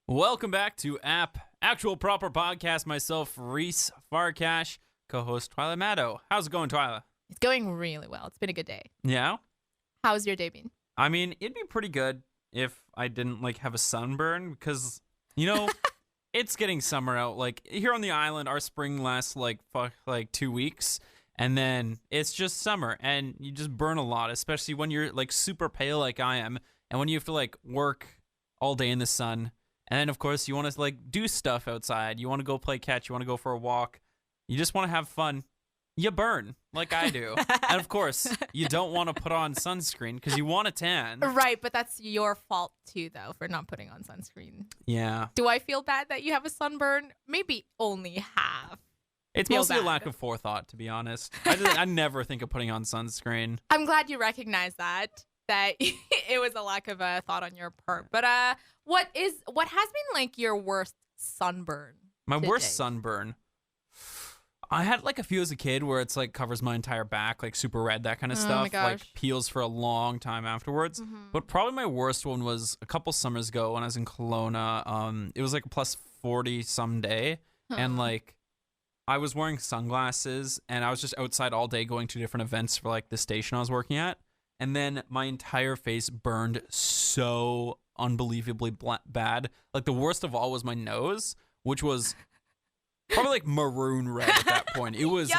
Welcome back to Actual Proper Podcast. Myself, Reece, Farkash, co-host Twila, Amato. How's it going, Twila? It's going really well. It's been a good day. Yeah? How's your day been? I mean, it'd be pretty good if I didn't, have a sunburn because, it's getting summer out. Like, here on the island, our spring lasts, 2 weeks, and then it's just summer, and you just burn a lot, especially when you're, super pale like I am, and when you have to, work all day in the sun. And then, of course, you want to, do stuff outside. You want to go play catch. You want to go for a walk. You just want to have fun. You burn, like I do. And, of course, you don't want to put on sunscreen because you want a tan. Right, but that's your fault, too, though, for not putting on sunscreen. Yeah. Do I feel bad that you have a sunburn? Maybe only half. It's mostly a lack of forethought, to be honest. I never think of putting on sunscreen. I'm glad you recognize that it was a lack of thought on your part. But what has been your worst sunburn? My worst sunburn. I had a few as a kid where it's covers my entire back, super red, that kind of stuff. My gosh. Peels for a long time afterwards. Mm-hmm. But probably my worst one was a couple summers ago when I was in Kelowna. It was a plus 40 some day, and I was wearing sunglasses, and I was just outside all day going to different events for the station I was working at. And then my entire face burned so unbelievably bad. The worst of all was my nose, which was probably maroon red at that point. It was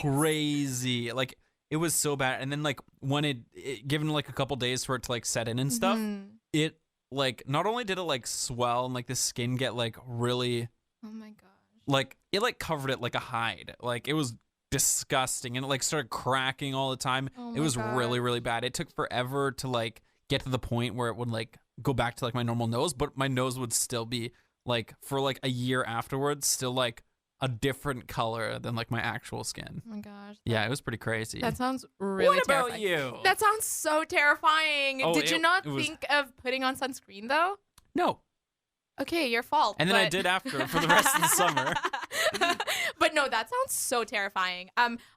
crazy. It was so bad. And then when it given a couple days for it to set in and stuff, it not only did it swell and the skin get really, oh my gosh, it covered it like a hide. It was disgusting, and it started cracking all the time. It was really, really bad. It took forever to get to the point where it would go back to my normal nose, but my nose would still be for a year afterwards still a different color than my actual skin. Oh my gosh. Yeah, it was pretty crazy. That sounds really terrifying. What about you? That sounds so terrifying. Did you not think of putting on sunscreen though? No. Okay, your fault. And then I did after for the rest of the summer. But no, that sounds so terrifying.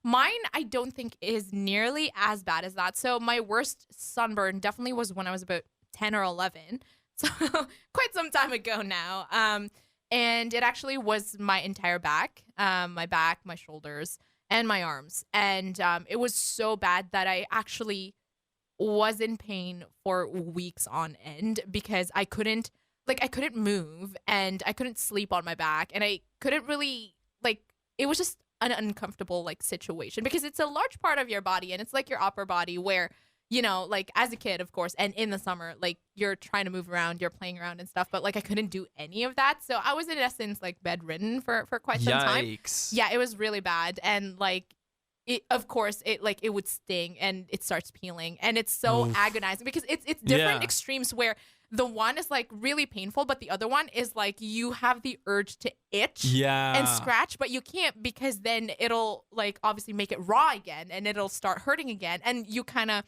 Mine I don't think is nearly as bad as that. So my worst sunburn definitely was when I was about 10 or 11. So quite some time ago now. And it actually was my entire back, my shoulders, and my arms. And it was so bad that I actually was in pain for weeks on end because I couldn't move, and I couldn't sleep on my back, and I couldn't really it was just an uncomfortable situation because it's a large part of your body, and it's your upper body where, as a kid, of course, and in the summer, you're trying to move around, you're playing around and stuff, but I couldn't do any of that. So I was in essence bedridden for quite some time. Yikes. Yeah, it was really bad. And it, of course, it would sting and it starts peeling, and it's so agonizing because it's different extremes where the one is really painful, but the other one is you have the urge to itch and scratch, but you can't because then it'll obviously make it raw again and it'll start hurting again, and you kind of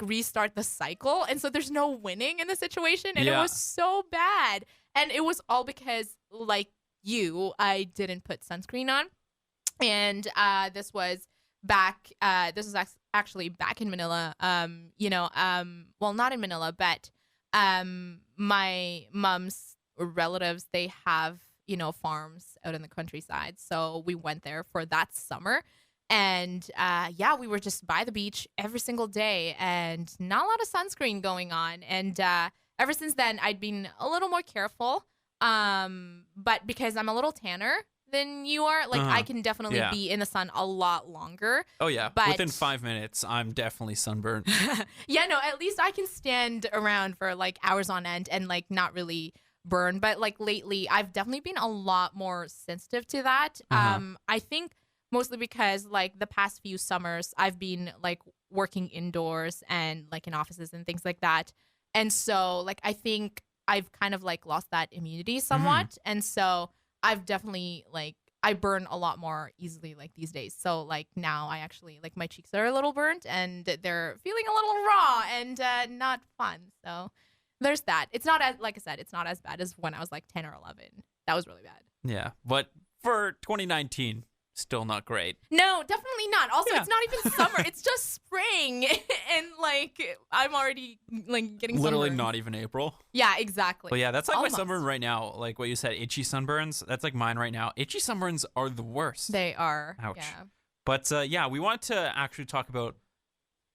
restart the cycle, and so there's no winning in the situation, and it was so bad, and it was all because I didn't put sunscreen on, and this was back. This was actually back in Manila. Well, not in Manila, but my mom's relatives, they have farms out in the countryside, so we went there for that summer. And we were just by the beach every single day, and not a lot of sunscreen going on. And ever since then, I'd been a little more careful. But because I'm a little tanner than you are, I can definitely be in the sun a lot longer. Oh yeah, but within 5 minutes, I'm definitely sunburned. Yeah, no, at least I can stand around for hours on end and not really burn. But lately, I've definitely been a lot more sensitive to that. I think mostly because the past few summers I've been working indoors and in offices and things like that. And so I think I've kind of lost that immunity somewhat. And so I've definitely I burn a lot more easily these days. So now I actually my cheeks are a little burnt and they're feeling a little raw and not fun. So there's that. It's not as I said, it's not as bad as when I was 10 or 11. That was really bad. Yeah, but for 2019, still not great. No, definitely not. Also, Yeah. it's not even summer. It's just spring. And like I'm already like getting Literally sunburns. not even April. Yeah, exactly. But yeah, that's like Almost. my sunburn right now. Like what you said, itchy sunburns. That's like mine right now. Itchy sunburns are the worst. They are. Ouch. Yeah. But yeah, we want to actually talk about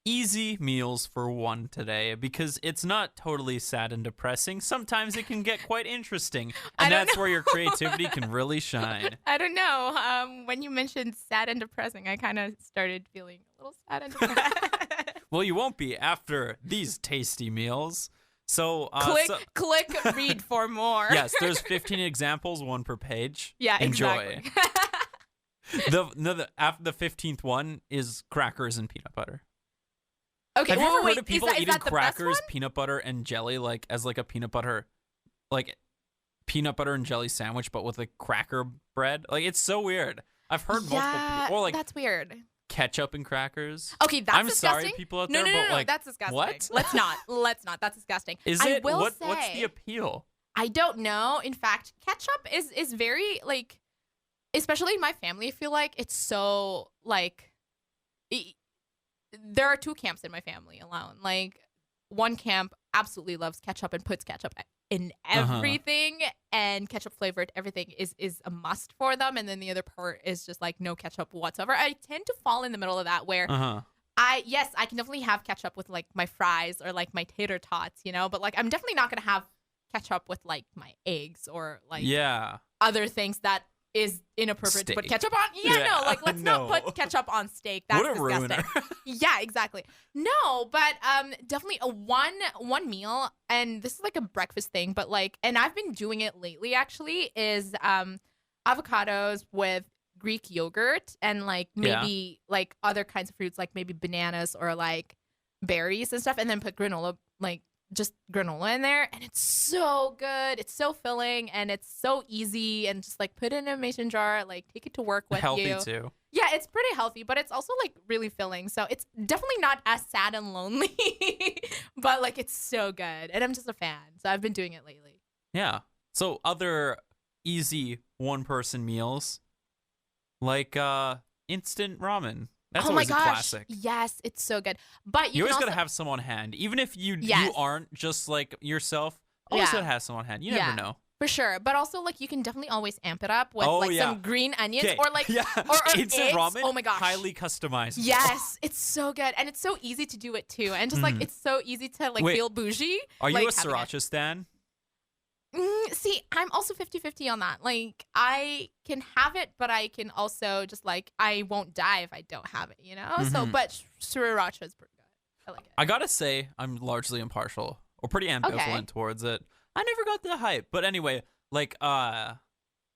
easy meals for one today because it's not totally sad and depressing. Sometimes it can get quite interesting, and that's where your creativity can really shine. I don't know. When you mentioned sad and depressing, I kind of started feeling a little sad and depressed. Well, you won't be after these tasty meals. So click, read for more. Yes, there's 15 examples, one per page. Yeah, enjoy. Exactly. After the 15th one is crackers and peanut butter. Okay, Have you ever wait, heard of people is eating that the best crackers, one? peanut butter, and jelly like as like a peanut butter and jelly sandwich, but with like cracker bread? Like it's so weird. I've heard multiple people, or like that's weird. ketchup and crackers. Okay, that's I'm disgusting. sorry, people out No, there, no, but no, like that's disgusting. what? Let's not. That's disgusting. Is I it? will What's say, the appeal? I don't know. In fact, ketchup is very like, especially in my family. I feel like it's so like. There are two camps in my family alone. Like one camp absolutely loves ketchup and puts ketchup in everything, and ketchup flavored everything is a must for them. And then the other part is just like no ketchup whatsoever. I tend to fall in the middle of that where I can definitely have ketchup with like my fries or like my tater tots, you know, but like I'm definitely not gonna have ketchup with like my eggs or like other things that is inappropriate to put ketchup on. No, like let's not put ketchup on steak. That's what a disgusting. ruiner. Yeah, exactly. No, but definitely a one meal, and this is like a breakfast thing, but like, and I've been doing it lately actually, is avocados with Greek yogurt and like maybe like other kinds of fruits, like maybe bananas or like berries and stuff, and then put granola, like just granola in there, and it's so good. It's so filling and it's so easy, and just like put it in a mason jar, like take it to work with healthy you. Too. Yeah, it's pretty healthy, but it's also like really filling. So it's definitely not as sad and lonely, but like it's so good, and I'm just a fan. So I've been doing it lately. Yeah. So other easy one-person meals, like instant ramen. That's always a classic. Yes, it's so good. But you always also gotta have some on hand, even if you aren't just like yourself. Always gotta have some on hand. You never know. For sure, but also like you can definitely always amp it up with some green onions or like or instant eggs. ramen. Oh my gosh, highly customized. Yes, it's so good, and it's so easy to do it too, and just like it's so easy to like feel bougie. Are you like, a sriracha stan? See, I'm also 50-50 on that. Like I can have it, but I can also just like I won't die if I don't have it, you know. So, but sriracha is pretty good. I like it. I gotta say, I'm largely impartial or pretty ambivalent towards it. I never got the hype, but anyway, like on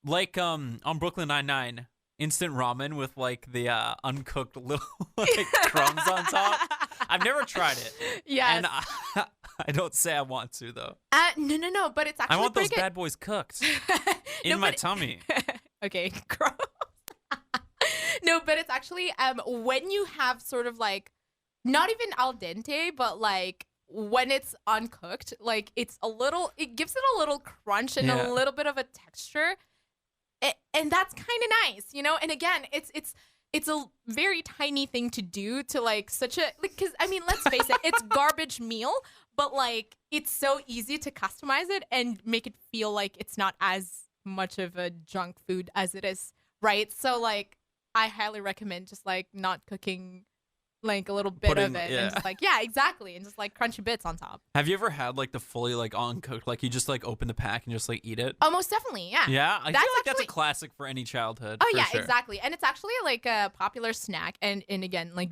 Brooklyn Nine-Nine, instant ramen with like the uncooked little like crumbs on top. I've never tried it. Yes. And I don't say I want to though. No, but it's actually I want those pretty good. bad boys cooked in my tummy. Okay, gross. No, but it's actually when you have sort of like not even al dente, but like when it's uncooked, like it gives it a little crunch and a little bit of a texture, and that's kind of nice, you know. And again, it's a very tiny thing to do to like such a because I mean, let's face it, it's garbage meal, but like it's so easy to customize it and make it feel like it's not as much of a junk food as it is, right? So like I highly recommend just like not cooking like a little bit of it and just like exactly, and just like crunchy bits on top. Have you ever had like the fully like uncooked, like you just like open the pack and just like eat it? Oh, most definitely, yeah. Yeah, I feel like that's a classic for any childhood. Oh yeah, sure. exactly, and it's actually like a popular snack. And again, like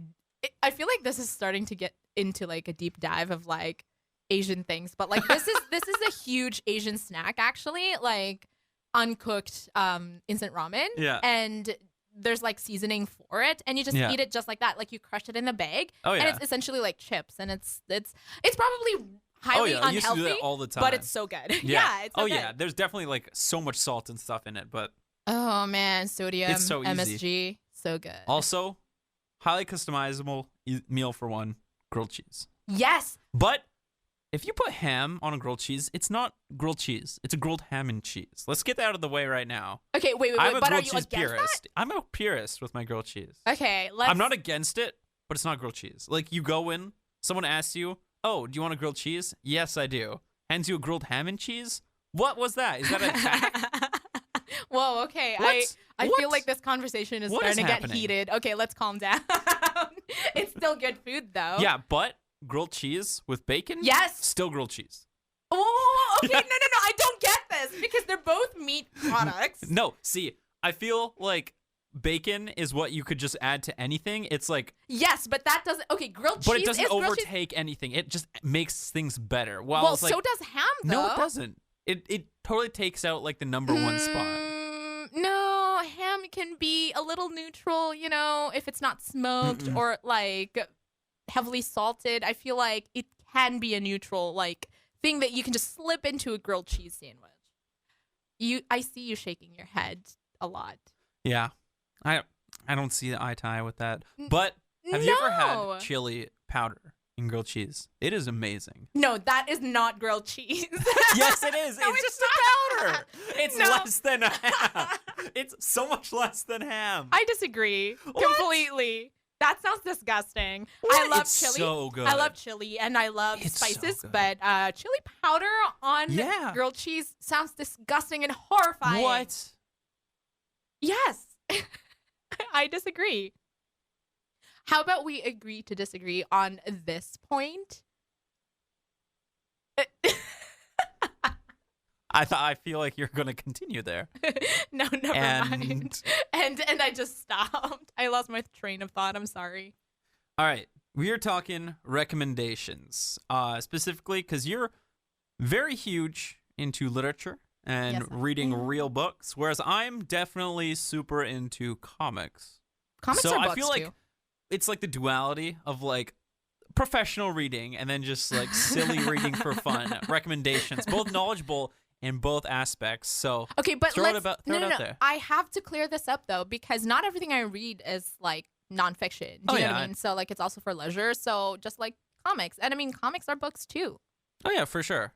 I feel like this is starting to get into like a deep dive of like Asian things, but like this is a huge Asian snack actually, like uncooked instant ramen. Yeah, and there's like seasoning for it, and you just eat it just like that. Like you crush it in a bag, and it's essentially like chips, and it's probably highly unhealthy. I used to do that all the time, but it's so good. Yeah, it's so good. Yeah, there's definitely like so much salt and stuff in it, but oh man, sodium, it's so easy. MSG, so good. Also, highly customizable meal for one, grilled cheese. Yes, but if you put ham on a grilled cheese, it's not grilled cheese. It's a grilled ham and cheese. Let's get that out of the way right now. Okay, wait. I'm a but are grilled you cheese against purist. that? I'm a purist with my grilled cheese. Okay, I'm not against it, but it's not grilled cheese. Like, you go in, someone asks you, "Oh, do you want a grilled cheese?" Yes, I do. Hands you a grilled ham and cheese? What was that? Is that an attack? Whoa, okay. What? I What? feel like this conversation is What starting is to get happening? heated. Okay, let's calm down. It's still good food, though. Yeah, but grilled cheese with bacon? Yes. Still grilled cheese. Oh, okay. No. I don't get this because they're both meat products. No, see, I feel like bacon is what you could just add to anything. It's like, Yes, but that doesn't. Okay, grilled cheese. but it doesn't is grilled cheese. overtake anything. It just makes things better. While Well, it's like, so does ham, though. no, it doesn't. It totally takes out like the number one spot. No, ham can be a little neutral, if it's not smoked or like heavily salted. I feel like it can be a neutral like thing that you can just slip into a grilled cheese sandwich. I see you shaking your head a lot. Yeah, I don't see the eye to eye with that. But have you ever No. had chili powder in grilled cheese? It is amazing. No, that is not grilled cheese. Yes, it is. No, it's it's just a powder. It's No. less than ham. It's so much less than ham. I disagree What? completely. That sounds disgusting. What? I love It's chili. so good. I love chili and I love It's so spices, good. but chili powder on Yeah. grilled cheese sounds disgusting and horrifying. What? Yes. I disagree. How about we agree to disagree on this point? I feel like you're going to continue there. No, never And- mind. And I just stopped. I lost my train of thought. I'm sorry. All right. We are talking recommendations. Specifically because you're very huge into literature and Yes, I reading am. real books, whereas I'm definitely super into comics. Comics So are I books feel like too. it's like the duality of like professional reading and then just like silly reading for fun. Recommendations, both knowledgeable in both aspects. So Okay, but throw it let's throw it out there. I have to clear this up though because not everything I read is like nonfiction. Do Oh, you know yeah. what I mean? So like it's also for leisure. So just like comics, and I mean comics are books too. Oh yeah, for sure.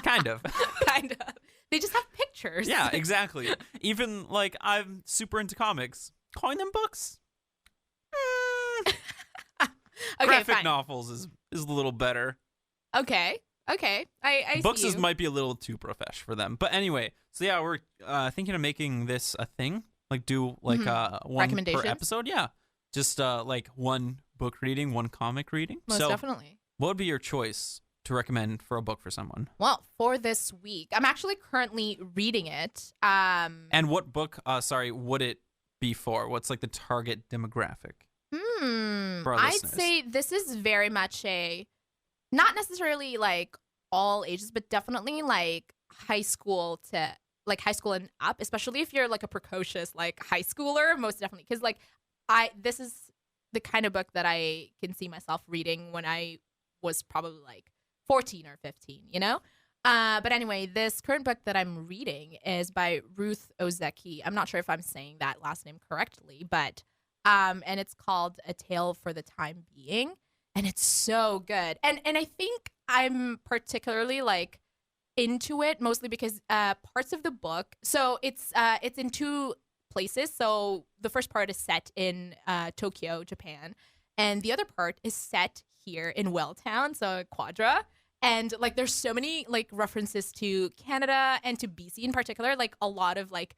Kind of. Kind of. They just have pictures. Yeah, exactly. Even like I'm super into comics. Calling them books? Okay, Graphic fine. novels is a little better. Okay. I Books see is you. might be a little too profesh for them. But anyway, so yeah, we're thinking of making this a thing. Like do like one per Recommendations? episode. Yeah, just like one book reading, one comic reading. Most so definitely. what would be your choice to recommend for a book for someone? Well, for this week, I'm actually currently reading it. And what book? Sorry, would it be for? What's like the target demographic? For our I'd listeners. say this is very much not necessarily like all ages, but definitely like high school and up, especially if you're like a precocious like high schooler, most definitely. Because like this is the kind of book that I can see myself reading when I was probably like 14 or 15, you know? But anyway, this current book that I'm reading is by Ruth Ozeki. I'm not sure if I'm saying that last name correctly, but and it's called A Tale for the Time Being, and it's so good. And I think I'm particularly like into it mostly because parts of the book. So it's in two places. So the first part is set in Tokyo, Japan, and the other part is set here in Welltown, so Quadra. And like there's so many like references to Canada and to BC in particular, like a lot of like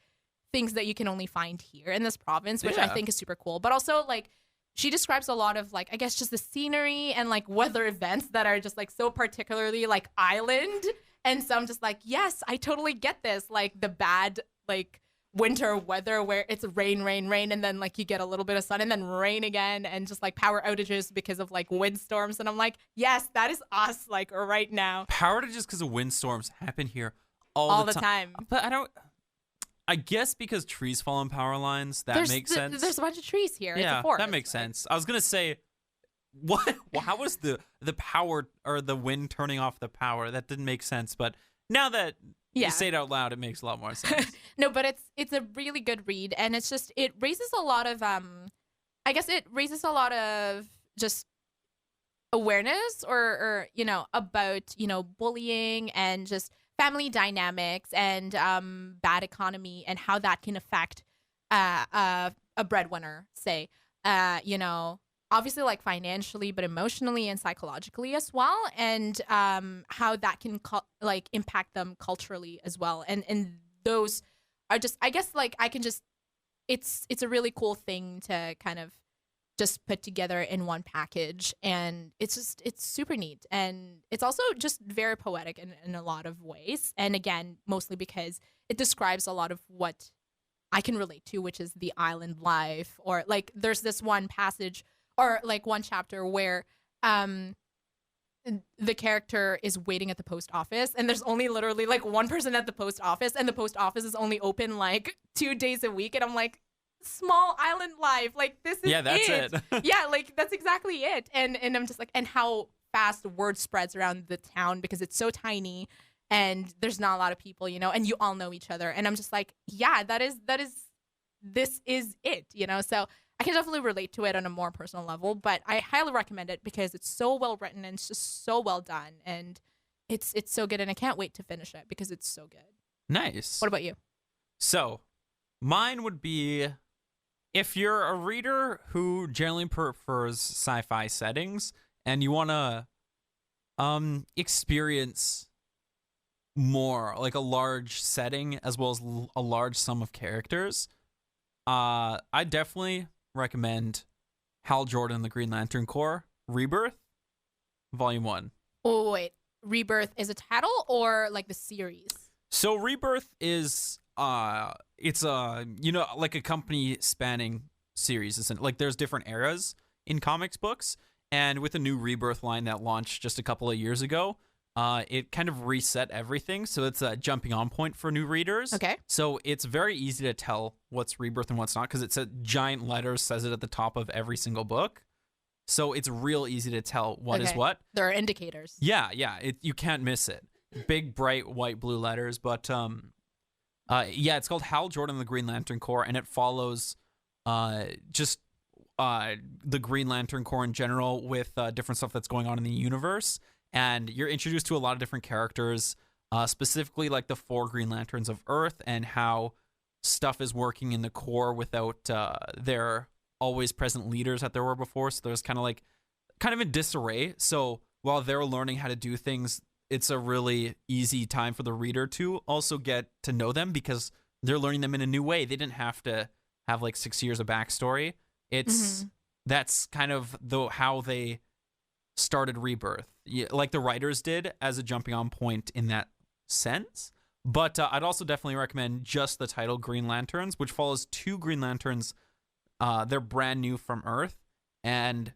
things that you can only find here in this province, which I Yeah. think is super cool. But also like she describes a lot of like I guess just the scenery and like weather events that are just like so particularly like island. And so I'm just like, yes, I totally get this. Like the bad like winter weather where it's rain, and then like you get a little bit of sun and then rain again and just like power outages because of like windstorms. And I'm like, yes, that is us like right now. Power outages because of windstorms happen here all, All the time. But I guess because trees fall on power lines, that makes sense. There's a bunch of trees here. It's Yeah, a forest. that makes sense. I was gonna say, what? Well, how was the power or the wind turning off the power? That didn't make sense. But now that Yeah. you say it out loud, it makes a lot more sense. No, but it's a really good read, and it's just it raises a lot of I guess it raises a lot of just awareness or about bullying and just family dynamics and bad economy and how that can affect a breadwinner, say, obviously like financially, but emotionally and psychologically as well, and how that can like impact them culturally as well. And those are just, I guess, like I can just, it's a really cool thing to kind of just put together in one package, and it's super neat, and it's also just very poetic in a lot of ways, and again mostly because it describes a lot of what I can relate to, which is the island life. Or like there's this one passage or like one chapter where the character is waiting at the post office, and there's only literally like one person at the post office, and the post office is only open like 2 days a week, and I'm like, small island life, like this is that's it. Yeah, like that's exactly it. And I'm just like, and how fast word spreads around the town because it's so tiny and there's not a lot of people, and you all know each other. And I'm just like, yeah, this is it, so I can definitely relate to it on a more personal level, but I highly recommend it because it's so well written and it's just so well done, and it's so good, and I can't wait to finish it because it's so good. Nice. What about you? So mine would be, if you're a reader who generally prefers sci-fi settings and you want to experience more, like a large setting as well as a large sum of characters, I definitely recommend Hal Jordan and the Green Lantern Corps, Rebirth, Volume 1. Oh, wait. Rebirth is a title or like the series? So Rebirth is it's like a company spanning series, isn't it? Like there's different eras in comics books, and with a new Rebirth line that launched just a couple of years ago, it kind of reset everything, so it's a jumping on point for new readers. Okay. So it's very easy to tell what's Rebirth and what's not, because it's a giant letters, says it at the top of every single book. So it's real easy to tell what is what. There are indicators. Yeah, you can't miss it. Big, bright, white, blue letters, but it's called Hal Jordan and the Green Lantern Corps, and it follows just the Green Lantern Corps in general with different stuff that's going on in the universe. And you're introduced to a lot of different characters, specifically like the 4 Green Lanterns of Earth, and how stuff is working in the Corps without their always present leaders that there were before. So there's kind of in disarray. So while they're learning how to do things, it's a really easy time for the reader to also get to know them because they're learning them in a new way. They didn't have to have like 6 years of backstory. That's kind of how they started Rebirth, like the writers did, as a jumping on point in that sense. But I'd also definitely recommend just the title Green Lanterns, which follows 2 Green Lanterns. They're brand new from Earth, and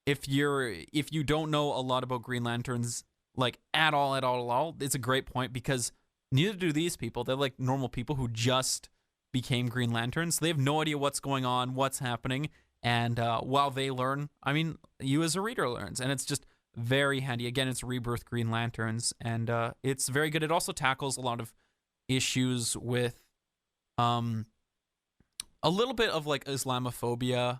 if you don't know a lot about Green Lanterns, like at all, it's a great point, because neither do these people. They're like normal people who just became Green Lanterns. So they have no idea what's going on, what's happening. And while they learn, I mean, you as a reader learns, and it's just very handy. Again, it's Rebirth Green Lanterns, and it's very good. It also tackles a lot of issues with a little bit of like Islamophobia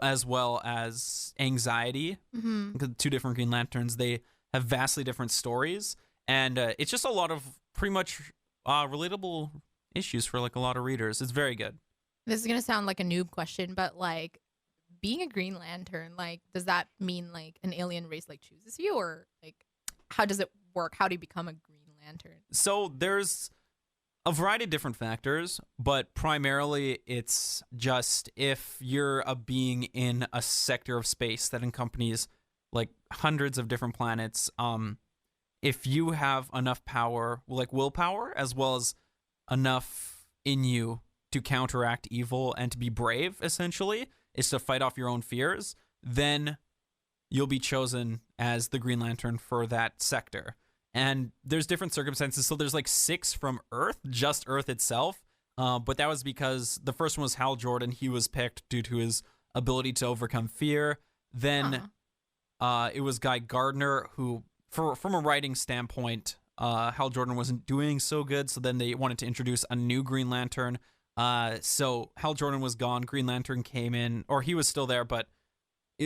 as well as anxiety. The 2 different Green Lanterns, they have vastly different stories, and it's just a lot of pretty much relatable issues for like a lot of readers. It's very good. This is gonna sound like a noob question, but like, being a Green Lantern, like, does that mean like an alien race like chooses you, or like how does it work? How do you become a Green Lantern? So there's a variety of different factors, but primarily it's just if you're a being in a sector of space that encompasses like hundreds of different planets, if you have enough power, like willpower, as well as enough in you to counteract evil and to be brave, essentially, is to fight off your own fears, then you'll be chosen as the Green Lantern for that sector. And there's different circumstances. So there's like 6 from Earth, just Earth itself. But that was because the first one was Hal Jordan. He was picked due to his ability to overcome fear. Then it was Guy Gardner, who, from a writing standpoint, Hal Jordan wasn't doing so good. So then they wanted to introduce a new Green Lantern. So Hal Jordan was gone. Green Lantern came in, or he was still there, but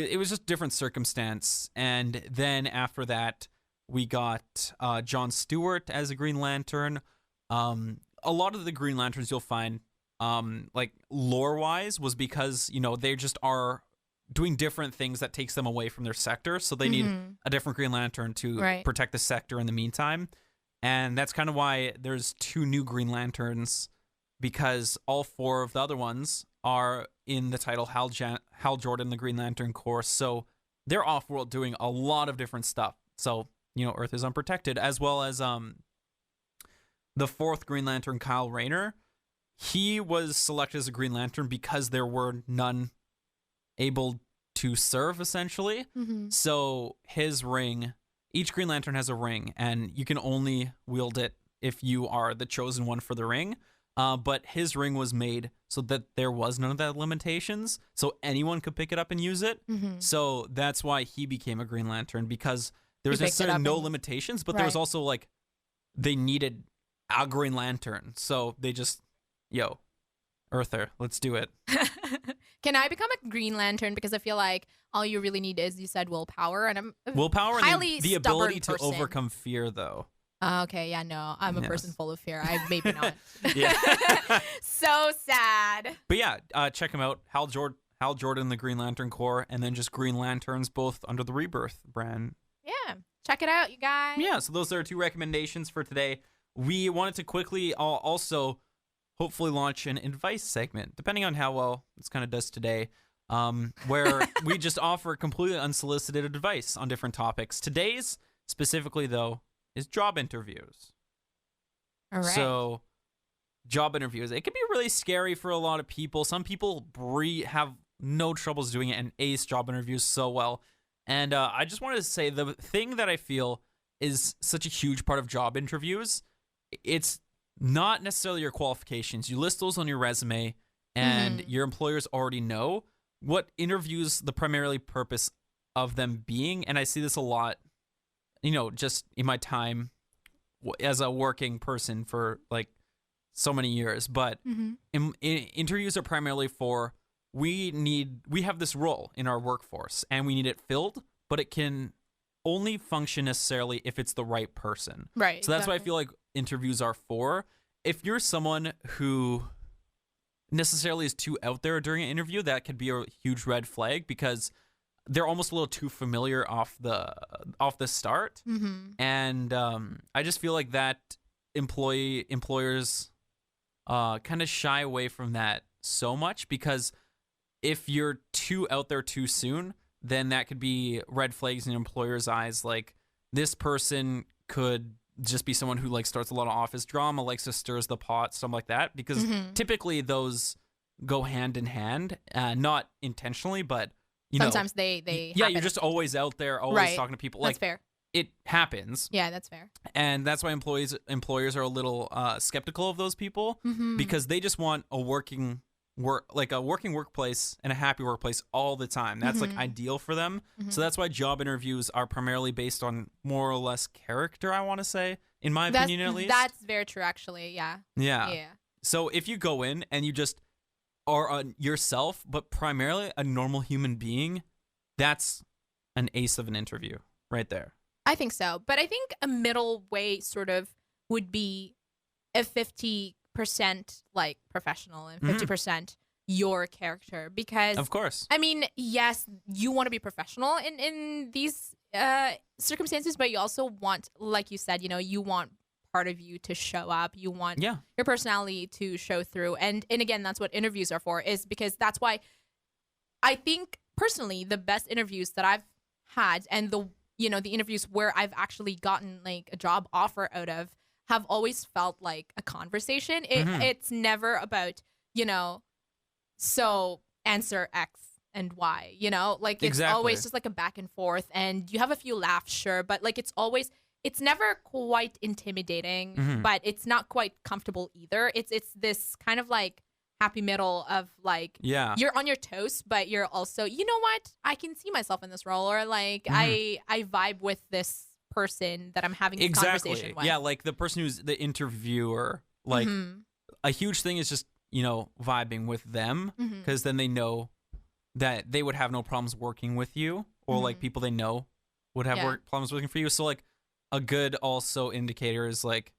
it was just different circumstance. And then after that, we got Jon Stewart as a Green Lantern. A lot of the Green Lanterns you'll find, like lore-wise, was because, they just are doing different things that takes them away from their sector. So they need a different Green Lantern to protect the sector in the meantime. And that's kind of why there's 2 new Green Lanterns, because all 4 of the other ones are in the title Hal Jordan, the Green Lantern Corps. So they're off-world doing a lot of different stuff. So, Earth is unprotected, as well as the 4th Green Lantern, Kyle Rayner. He was selected as a Green Lantern because there were none able to serve, essentially. So his ring, each Green Lantern has a ring, and you can only wield it if you are the chosen one for the ring. But his ring was made so that there was none of that limitations, so anyone could pick it up and use it. So that's why he became a Green Lantern, because there was necessarily no limitations, but there was also like, they needed a Green Lantern. So they just, Earther, let's do it. Can I become a Green Lantern? Because I feel like all you really need is, you said, willpower, and I'm willpower, highly and the ability to person. Overcome fear, though. Okay, yeah, no, I'm a person full of fear. Maybe not. Yeah. So sad. But yeah, check him out. Hal Jordan, the Green Lantern Corps, and then just Green Lanterns, both under the Rebirth brand. Yeah, check it out, you guys. Yeah, so those are 2 recommendations for today. We wanted to quickly also hopefully launch an advice segment, depending on how well this kind of does today, where we just offer completely unsolicited advice on different topics. Today's, specifically, though, is job interviews. All right. So, job interviews. It can be really scary for a lot of people. Some people have no troubles doing it and ace job interviews so well. And I just wanted to say, the thing that I feel is such a huge part of job interviews, it's not necessarily your qualifications. You list those on your resume, and your employers already know what interviews the primarily purpose of them being. And I see this a lot, just in my time as a working person for like so many years. But interviews are primarily for, we have this role in our workforce and we need it filled, but it can only function necessarily if it's the right person. Right. So that's what I feel like interviews are for. If you're someone who necessarily is too out there during an interview, that could be a huge red flag, because they're almost a little too familiar off the start. And I just feel like that employers kind of shy away from that so much, because if you're too out there too soon, then that could be red flags in employers' eyes. Like, this person could just be someone who like starts a lot of office drama, likes to stirs the pot, stuff like that, because typically those go hand in hand, not intentionally, but sometimes they yeah, happen. you're just always out there, always talking to people. That's fair. It happens. Yeah, that's fair. And that's why employers are a little skeptical of those people, because they just want a working workplace and a happy workplace all the time. That's like ideal for them. So that's why job interviews are primarily based on more or less character, I want to say, in my opinion at least. That's very true, actually. Yeah. So if you go in and you just are yourself, but primarily a normal human being, that's an ace of an interview right there. I think so. But I think a middle way sort of would be a 50% like professional and 50% your character, because of course, I mean, yes, you want to be professional in these circumstances, but you also want, like you said, you want part of you to show up. You want your personality to show through. And again, that's what interviews are for, is because that's why I think personally the best interviews that I've had, and the interviews where I've actually gotten like a job offer out of, have always felt like a conversation. It's never about, so answer X and Y, like it's always just like a back and forth, and you have a few laughs, sure, but like it's never quite intimidating, but it's not quite comfortable either. It's this kind of like happy middle of like, you're on your toes, but you're also, you know what, I can see myself in this role, or like I vibe with this person that I'm having this conversation with. Yeah, like the person who's the interviewer, like a huge thing is just, vibing with them, because then they know that they would have no problems working with you, or like people they know would have problems working for you. So like a good also indicator is like,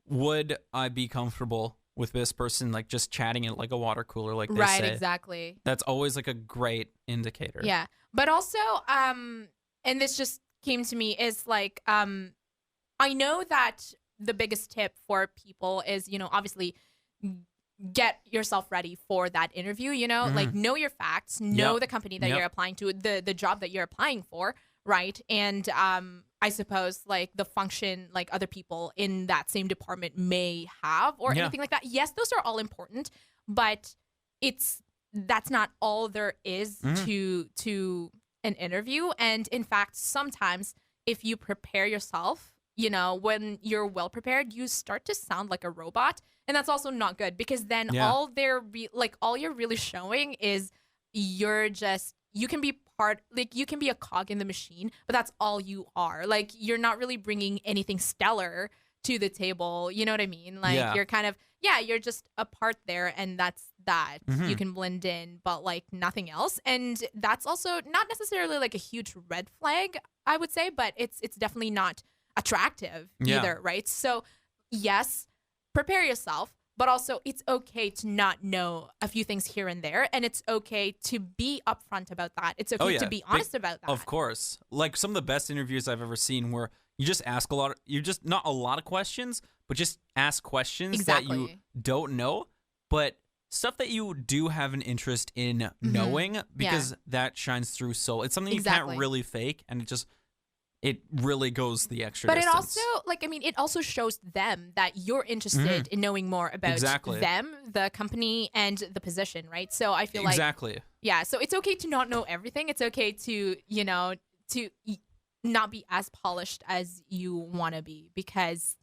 would I be comfortable with this person like just chatting at like a water cooler like they say? Exactly. That's always like a great indicator. Yeah. But also, and this just came to me, is like, I know that the biggest tip for people is, obviously get yourself ready for that interview, like know your facts, know the company that you're applying to, the job that you're applying for, right? And I suppose like the function like other people in that same department may have or anything like that. Yes, those are all important, but that's not all there is to an interview. And in fact, sometimes if you prepare yourself, when you're well prepared, you start to sound like a robot, and that's also not good, because then all you're really showing is you can be you can be a cog in the machine, but that's all you are. Like, you're not really bringing anything stellar to the table. You know what I mean? Like, you're kind of, you're just a part there, and that's that. You can blend in, but like nothing else. And that's also not necessarily like a huge red flag, I would say, but it's definitely not attractive either, right? So yes, prepare yourself, but also it's okay to not know a few things here and there, and it's okay to be upfront about that. It's okay to be honest about that. Of course. Like, some of the best interviews I've ever seen where you just ask not a lot of questions, but just ask questions that you don't know, but stuff that you do have an interest in knowing, because that shines through. So it's something you can't really fake, and it really goes the extra distance. But it also shows them that you're interested in knowing more about them, the company, and the position, right? So I feel so it's okay to not know everything. It's okay to, to not be as polished as you want to be, because,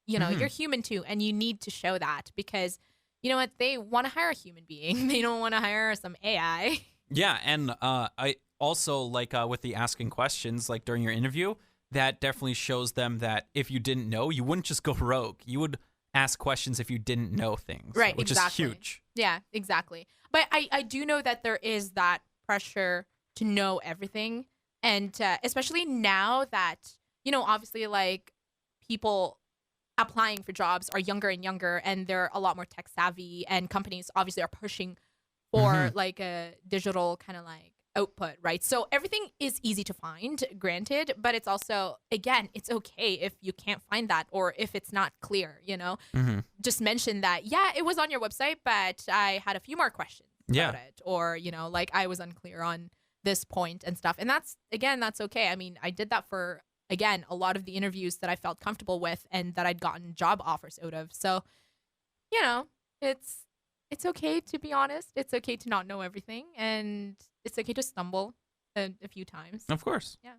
you're human too, and you need to show that, because, you know what? They want to hire a human being. They don't want to hire some AI. Yeah, and I also, like, with the asking questions, like, during your interview, that definitely shows them that if you didn't know, you wouldn't just go rogue. You would ask questions if you didn't know things, right? Which is huge. Yeah, exactly. But I do know that there is that pressure to know everything, and especially now that, obviously, like, people applying for jobs are younger and younger, and they're a lot more tech savvy, and companies obviously are pushing for like a digital kind of like output, right? So everything is easy to find, granted, but it's also, again, it's okay if you can't find that, or if it's not clear, just mention that, it was on your website, but I had a few more questions about it, or, like, I was unclear on this point and stuff. And that's okay. I mean, I did that for, again, a lot of the interviews that I felt comfortable with and that I'd gotten job offers out of. So, it's okay to be honest. It's okay to not know everything, and it's okay to stumble a few times. Of course. Yeah.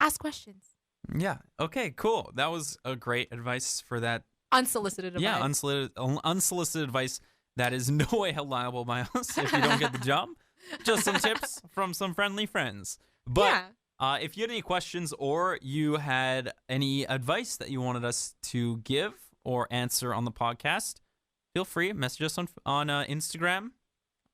Ask questions. Yeah. Okay, cool. That was a great advice for that. Unsolicited advice. Yeah, unsolicited advice that is no way held liable by us if you don't get the job. Just some tips from some friendly friends. But if you had any questions, or you had any advice that you wanted us to give or answer on the podcast, feel free, message us on Instagram.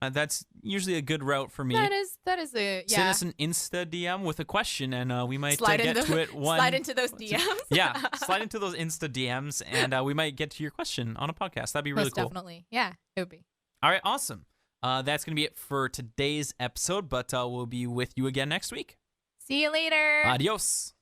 That's usually a good route for me. That is a Send us an Insta DM with a question, and we might get to it. Slide into those DMs. Slide into those Insta DMs, and we might get to your question on a podcast. That'd be really cool. Definitely, yeah, it would be. All right, awesome. That's gonna be it for today's episode, but we'll be with you again next week. See you later. Adios.